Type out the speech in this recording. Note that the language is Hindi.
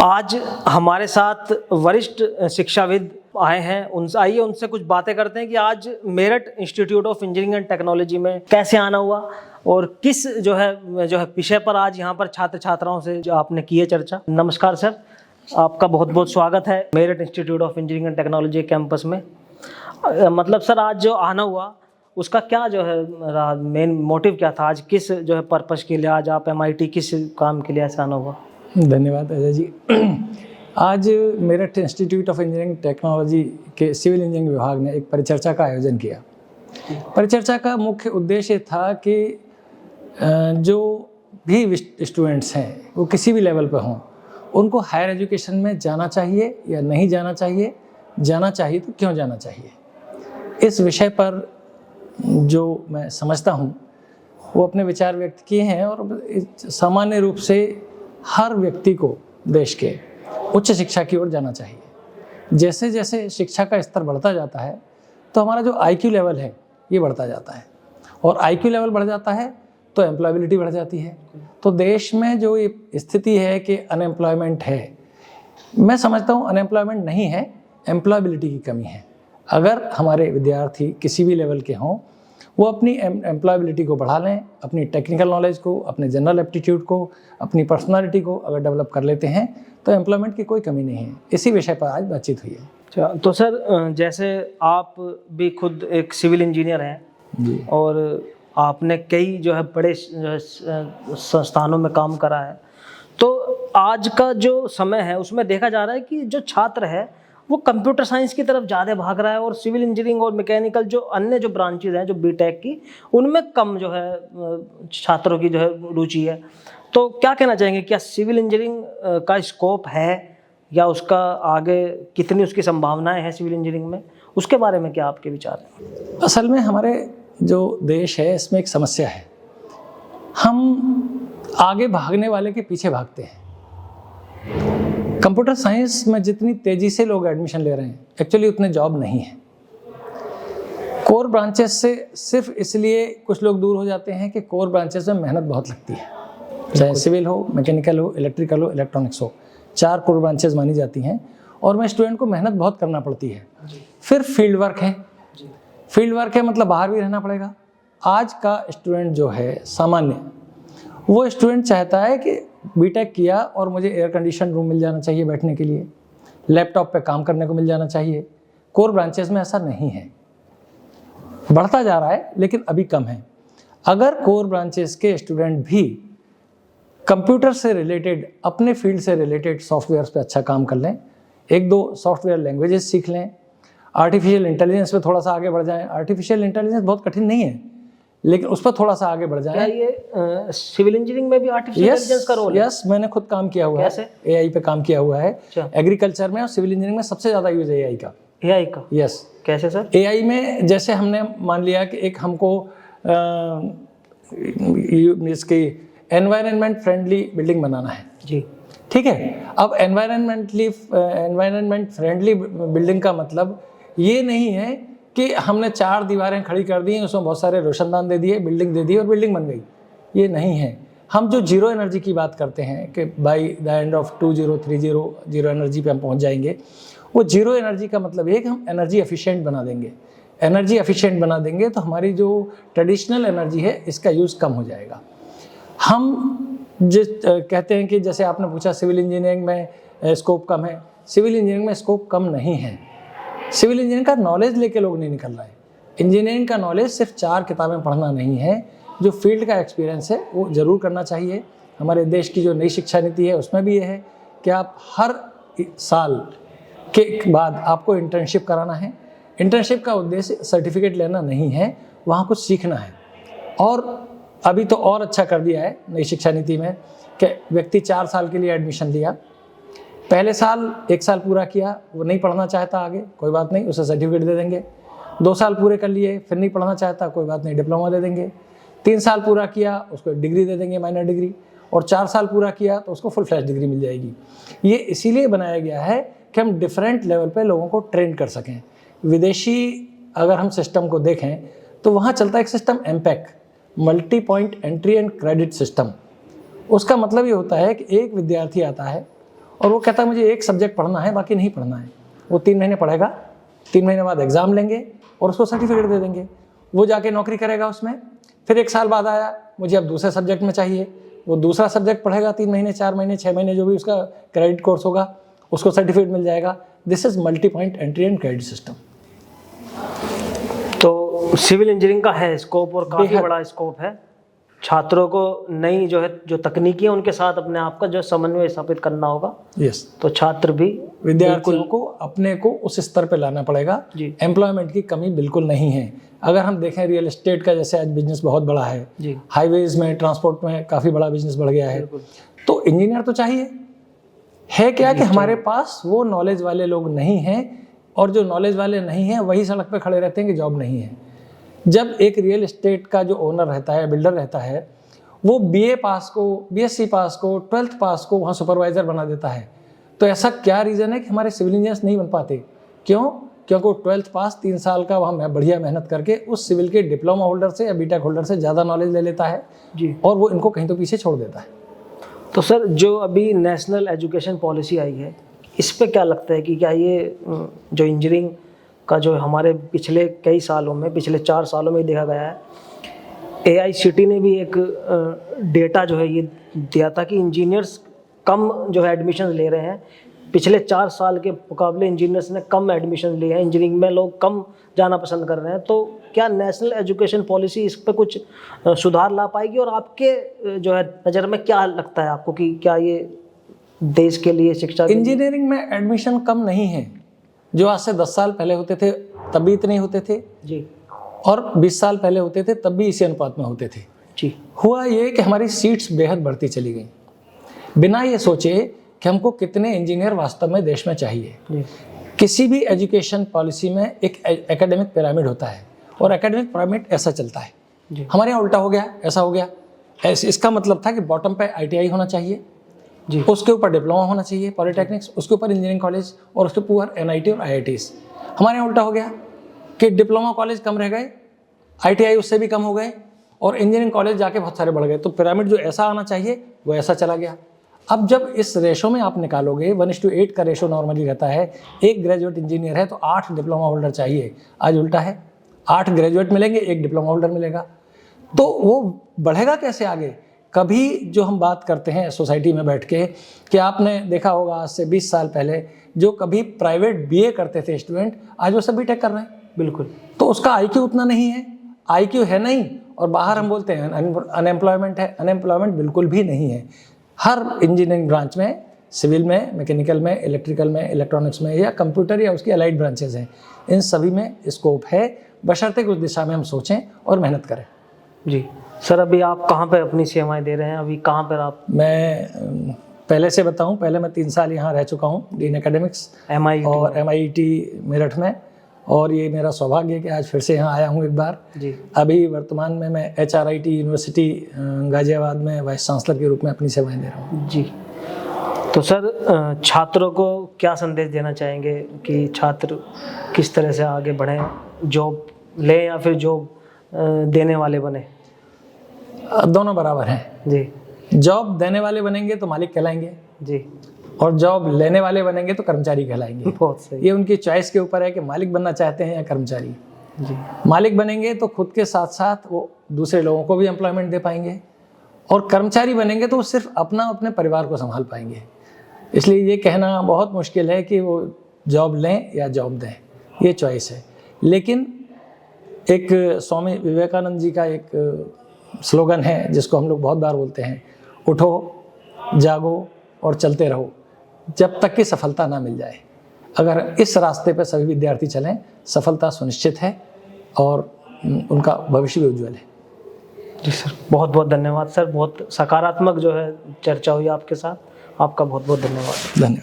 आज हमारे साथ वरिष्ठ शिक्षाविद आए हैं। आइए उनसे कुछ बातें करते हैं कि आज Meerut institute of engineering and technology में कैसे आना हुआ और किस जो है विषय पर आज यहाँ पर छात्र छात्राओं से जो आपने की है चर्चा। नमस्कार सर, आपका बहुत बहुत स्वागत है Meerut institute of engineering and technology campus में। मतलब सर, आज जो आना हुआ उसका क्या जो है मेन मोटिव क्या था? आज किस जो है पर्पस के लिए आज आप MIT किस काम के लिए ऐसे आना हुआ? धन्यवाद अजय जी। आज Meerut institute of engineering technology के सिविल इंजीनियरिंग विभाग ने एक परिचर्चा का आयोजन किया। परिचर्चा का मुख्य उद्देश्य था कि जो भी स्टूडेंट्स हैं वो किसी भी लेवल पर हों, उनको हायर एजुकेशन में जाना चाहिए या नहीं जाना चाहिए, जाना चाहिए तो क्यों जाना चाहिए। इस विषय पर जो मैं समझता हूँ वो अपने विचार व्यक्त किए हैं और सामान्य रूप से हर व्यक्ति को देश के उच्च शिक्षा की ओर जाना चाहिए। जैसे जैसे शिक्षा का स्तर बढ़ता जाता है तो हमारा जो IQ लेवल है ये बढ़ता जाता है और IQ लेवल बढ़ जाता है तो एम्प्लॉयबिलिटी बढ़ जाती है। तो देश में जो ये स्थिति है कि अनएम्प्लॉयमेंट है, मैं समझता हूँ अनएम्प्लॉयमेंट नहीं है, एम्प्लॉयबिलिटी की कमी है। अगर हमारे विद्यार्थी किसी भी लेवल के हों, वो अपनी एम्प्लॉयबिलिटी को बढ़ा लें, अपनी टेक्निकल नॉलेज को, अपने जनरल एप्टीट्यूड को, अपनी पर्सनालिटी को अगर डेवलप कर लेते हैं तो एम्प्लॉयमेंट की कोई कमी नहीं है। इसी विषय पर आज बातचीत हुई है। अच्छा, तो सर जैसे आप भी खुद एक सिविल इंजीनियर हैं जी, और आपने कई जो है बड़े संस्थानों में काम करा है, तो आज का जो समय है उसमें देखा जा रहा है कि जो छात्र है वो कंप्यूटर साइंस की तरफ ज़्यादा भाग रहा है और सिविल इंजीनियरिंग और मैकेनिकल जो अन्य जो ब्रांचेज हैं जो बीटेक की, उनमें कम जो है छात्रों की जो है रुचि है। तो क्या कहना चाहेंगे, क्या सिविल इंजीनियरिंग का स्कोप है या उसका आगे कितनी उसकी संभावनाएं हैं सिविल इंजीनियरिंग में, उसके बारे में क्या आपके विचार हैं? असल में हमारे जो देश है इसमें एक समस्या है, हम आगे भागने वाले के पीछे भागते हैं। कंप्यूटर साइंस में जितनी तेजी से लोग एडमिशन ले रहे हैं, एक्चुअली उतने जॉब नहीं है। कोर ब्रांचेस से सिर्फ इसलिए कुछ लोग दूर हो जाते हैं कि कोर ब्रांचेस में मेहनत बहुत लगती है, चाहे सिविल हो, मैकेनिकल हो, इलेक्ट्रिकल हो, इलेक्ट्रॉनिक्स हो। 4 कोर ब्रांचेस मानी जाती हैं और में स्टूडेंट को मेहनत बहुत करना पड़ती है। फिर फील्ड वर्क है, फील्ड वर्क है मतलब बाहर भी रहना पड़ेगा। आज का स्टूडेंट जो है सामान्य, वो स्टूडेंट चाहता है कि बीटेक किया और मुझे एयर कंडीशन रूम मिल जाना चाहिए बैठने के लिए, लैपटॉप पे काम करने को मिल जाना चाहिए। कोर ब्रांचेस में ऐसा नहीं है, बढ़ता जा रहा है लेकिन अभी कम है। अगर कोर ब्रांचेस के स्टूडेंट भी कंप्यूटर से रिलेटेड, अपने फील्ड से रिलेटेड सॉफ्टवेयर पे अच्छा काम कर लें, 1-2 सॉफ्टवेयर लैंग्वेजेस सीख लें, आर्टिफिशियल इंटेलिजेंस पे थोड़ा सा आगे बढ़ जाएं। आर्टिफिशियल इंटेलिजेंस बहुत कठिन नहीं है लेकिन उस पर थोड़ा सा आगे बढ़ जाए। ये सिविल इंजीनियरिंग में भी आर्टिफिशियल इंटेलिजेंस का रोल है? यस, मैंने खुद काम किया हुआ है, AI पे काम किया हुआ है। एग्रीकल्चर में और सिविल इंजीनियरिंग में सबसे ज़्यादा यूज है AI का। यस। कैसे सर? AI में जैसे हमने मान लिया कि एक हमको इसकी एनवायरनमेंट फ्रेंडली बिल्डिंग बनाना है जी, ठीक है। अब एनवायरनमेंट फ्रेंडली बिल्डिंग का मतलब ये नहीं है कि हमने 4 दीवारें खड़ी कर दी, उसमें बहुत सारे रोशनदान दे दिए, बिल्डिंग दे दी और बिल्डिंग बन गई। ये नहीं है। हम जो जीरो एनर्जी की बात करते हैं कि by the end of 2030 zero energy पे हम पहुंच जाएंगे, वो जीरो एनर्जी का मतलब ये कि हम एनर्जी एफिशिएंट बना देंगे। एनर्जी एफिशिएंट बना देंगे तो हमारी जो ट्रेडिशनल एनर्जी है इसका यूज़ कम हो जाएगा। हम कहते हैं कि जैसे आपने पूछा सिविल इंजीनियरिंग में स्कोप कम है, सिविल इंजीनियरिंग में स्कोप कम नहीं है। सिविल इंजीनियरिंग का नॉलेज लेके लोग नहीं निकल रहे हैं। इंजीनियरिंग का नॉलेज सिर्फ 4 किताबें पढ़ना नहीं है, जो फील्ड का एक्सपीरियंस है वो ज़रूर करना चाहिए। हमारे देश की जो नई शिक्षा नीति है उसमें भी ये है कि आप हर साल के बाद आपको इंटर्नशिप कराना है। इंटर्नशिप का उद्देश्य सर्टिफिकेट लेना नहीं है, वहाँ कुछ सीखना है। और अभी तो और अच्छा कर दिया है नई शिक्षा नीति में कि व्यक्ति 4 साल के लिए एडमिशन लिया, पहले साल 1 साल पूरा किया, वो नहीं पढ़ना चाहता आगे, कोई बात नहीं, उसे सर्टिफिकेट दे देंगे। 2 साल पूरे कर लिए, फिर नहीं पढ़ना चाहता, कोई बात नहीं, डिप्लोमा दे देंगे। 3 साल पूरा किया, उसको डिग्री दे देंगे, माइनर डिग्री। और 4 साल पूरा किया तो उसको फुल फ्लैश डिग्री मिल जाएगी। ये इसीलिए बनाया गया है कि हम डिफरेंट लेवल पे लोगों को ट्रेन कर सकें। विदेशी अगर हम सिस्टम को देखें तो वहाँ चलता है एक system MPEC, multi point entry and credit system. उसका मतलब ये होता है कि एक विद्यार्थी आता है और वो कहता है मुझे एक सब्जेक्ट पढ़ना है, बाकी नहीं पढ़ना है। वो 3 महीने पढ़ेगा, 3 महीने बाद एग्ज़ाम लेंगे और उसको सर्टिफिकेट दे देंगे। वो जाके नौकरी करेगा उसमें। फिर 1 साल बाद आया, मुझे अब दूसरे सब्जेक्ट में चाहिए, वो दूसरा सब्जेक्ट पढ़ेगा 3 महीने, 4 महीने, 6 महीने, जो भी उसका क्रेडिट कोर्स होगा, उसको सर्टिफिकेट मिल जाएगा। This is multi point entry and credit system. तो सिविल इंजीनियरिंग का है स्कोप, और काफ़ी बड़ा स्कोप है। छात्रों को नई जो है जो तकनीकी है उनके साथ अपने आप का जो समन्वय स्थापित करना होगा। यस, तो छात्र भी विद्यार्थियों को अपने को उस स्तर पे लाना पड़ेगा। जी। एम्प्लॉयमेंट की कमी बिल्कुल नहीं है। अगर हम देखें रियल एस्टेट का जैसे आज बिजनेस बहुत बड़ा है, जी, हाईवेज में, ट्रांसपोर्ट में काफ़ी बड़ा बिजनेस बढ़ गया है, तो इंजीनियर तो चाहिए। है क्या कि हमारे पास वो नॉलेज वाले लोग नहीं हैं, और जो नॉलेज वाले नहीं हैं वही सड़क पे खड़े रहते हैं कि जॉब नहीं है। जब एक रियल एस्टेट का जो ओनर रहता है, बिल्डर रहता है, वो बीए पास को, बीएससी पास को, 12th पास को वहाँ सुपरवाइजर बना देता है, तो ऐसा क्या रीज़न है कि हमारे सिविल इंजीनियर्स नहीं बन पाते? क्यों? क्योंकि वो 12th पास 3 साल का वहाँ बढ़िया मेहनत करके उस सिविल के डिप्लोमा होल्डर से या बीटेक होल्डर से ज़्यादा नॉलेज ले लेता है जी, और वो इनको कहीं तो पीछे छोड़ देता है। तो सर जो अभी नेशनल एजुकेशन पॉलिसी आई है, इस पे क्या लगता है कि क्या ये जो इंजीनियरिंग का जो हमारे पिछले कई सालों में, पिछले 4 सालों में देखा गया है, AICTE ने भी एक डेटा जो है ये दिया था कि इंजीनियर्स कम जो है एडमिशन ले रहे हैं। पिछले 4 साल के मुकाबले इंजीनियर्स ने कम एडमिशन लिए हैं, इंजीनियरिंग में लोग कम जाना पसंद कर रहे हैं। तो क्या नेशनल एजुकेशन पॉलिसी इस पर कुछ सुधार ला पाएगी, और आपके जो है नज़र में क्या लगता है आपको कि क्या ये देश के लिए, शिक्षा के लिए? इंजीनियरिंग में एडमिशन कम नहीं है। जो आज से 10 साल पहले होते थे तब भी इतने होते थे जी, और 20 साल पहले होते थे तब भी इसी अनुपात में होते थे जी। हुआ ये कि हमारी सीट्स बेहद बढ़ती चली गई, बिना ये सोचे कि हमको कितने इंजीनियर वास्तव में देश में चाहिए। जी, किसी भी एजुकेशन पॉलिसी में एक एकेडमिक पिरामिड होता है, और एकेडमिक पिरामिड ऐसा चलता है। जी, हमारे यहाँ उल्टा हो गया, ऐसा हो गया। इसका मतलब था कि बॉटम पे ITI होना चाहिए, जी, उसके ऊपर डिप्लोमा होना चाहिए, पॉलिटेक्निक्स, उसके ऊपर इंजीनियरिंग कॉलेज, और उसके ऊपर NIT और IITs। हमारे यहाँ उल्टा हो गया कि डिप्लोमा कॉलेज कम रह गए, ITI उससे भी कम हो गए, और इंजीनियरिंग कॉलेज जाके बहुत सारे बढ़ गए। तो पिरामिड जो ऐसा आना चाहिए वो ऐसा चला गया। अब जब इस रेशो में आप निकालोगे, 1:8 का रेशो नॉर्मली रहता है, एक ग्रेजुएट इंजीनियर है तो 8 डिप्लोमा होल्डर चाहिए। आज उल्टा है, 8 ग्रेजुएट मिलेंगे, 1 डिप्लोमा होल्डर मिलेगा। तो वो बढ़ेगा कैसे आगे? कभी जो हम बात करते हैं सोसाइटी में बैठ के, कि आपने देखा होगा आज से 20 साल पहले जो कभी प्राइवेट BA करते थे स्टूडेंट, आज वो सब BTech कर रहे हैं। बिल्कुल। तो उसका IQ उतना नहीं है, IQ है नहीं, और बाहर हम बोलते हैं अनएम्प्लॉयमेंट है। अनएम्प्लॉयमेंट बिल्कुल भी नहीं है। हर इंजीनियरिंग ब्रांच में, सिविल में, मैकेनिकल में, इलेक्ट्रिकल में, इलेक्ट्रॉनिक्स में, या कंप्यूटर या उसकी अलाइड ब्रांचेज हैं, इन सभी में स्कोप है, बशर्ते कि उस दिशा में हम सोचें और मेहनत करें। जी सर, अभी आप कहाँ पर अपनी सेवाएं दे रहे हैं? अभी कहाँ पर आप? मैं पहले से बताऊं, पहले मैं 3 साल यहाँ रह चुका हूँ डीन एकेडमिक्स MIT और MIT मेरठ में, और ये मेरा सौभाग्य है कि आज फिर से यहाँ आया हूँ एक बार। जी, अभी वर्तमान में मैं HRIT यूनिवर्सिटी गाजियाबाद में वाइस चांसलर के रूप में अपनी सेवाएं दे रहा हूँ। जी। तो सर छात्रों को क्या संदेश देना चाहेंगे कि छात्र किस तरह से आगे बढ़ें, जॉब लें या फिर जॉब देने वाले बने? दोनों बराबर हैं। जी, जॉब देने वाले बनेंगे तो मालिक कहलाएंगे, जी, और जॉब लेने वाले बनेंगे तो कर्मचारी कहलाएंगे। बहुत सही। ये उनकी चॉइस के ऊपर है कि मालिक बनना चाहते हैं या कर्मचारी। जी, मालिक बनेंगे तो खुद के साथ साथ वो दूसरे लोगों को भी एम्प्लॉयमेंट दे पाएंगे, और कर्मचारी बनेंगे तो वो सिर्फ अपने परिवार को संभाल पाएंगे। इसलिए ये कहना बहुत मुश्किल है कि वो जॉब लें या जॉब दें, ये चॉइस है। लेकिन एक स्वामी विवेकानंद जी का एक स्लोगन है जिसको हम लोग बहुत बार बोलते हैं, उठो, जागो और चलते रहो जब तक कि सफलता ना मिल जाए। अगर इस रास्ते पर सभी विद्यार्थी चलें, सफलता सुनिश्चित है और उनका भविष्य भी उज्जवल है। जी सर, बहुत बहुत धन्यवाद सर। बहुत सकारात्मक जो है चर्चा हुई आपके साथ। आपका बहुत बहुत धन्यवाद। धन्यवाद।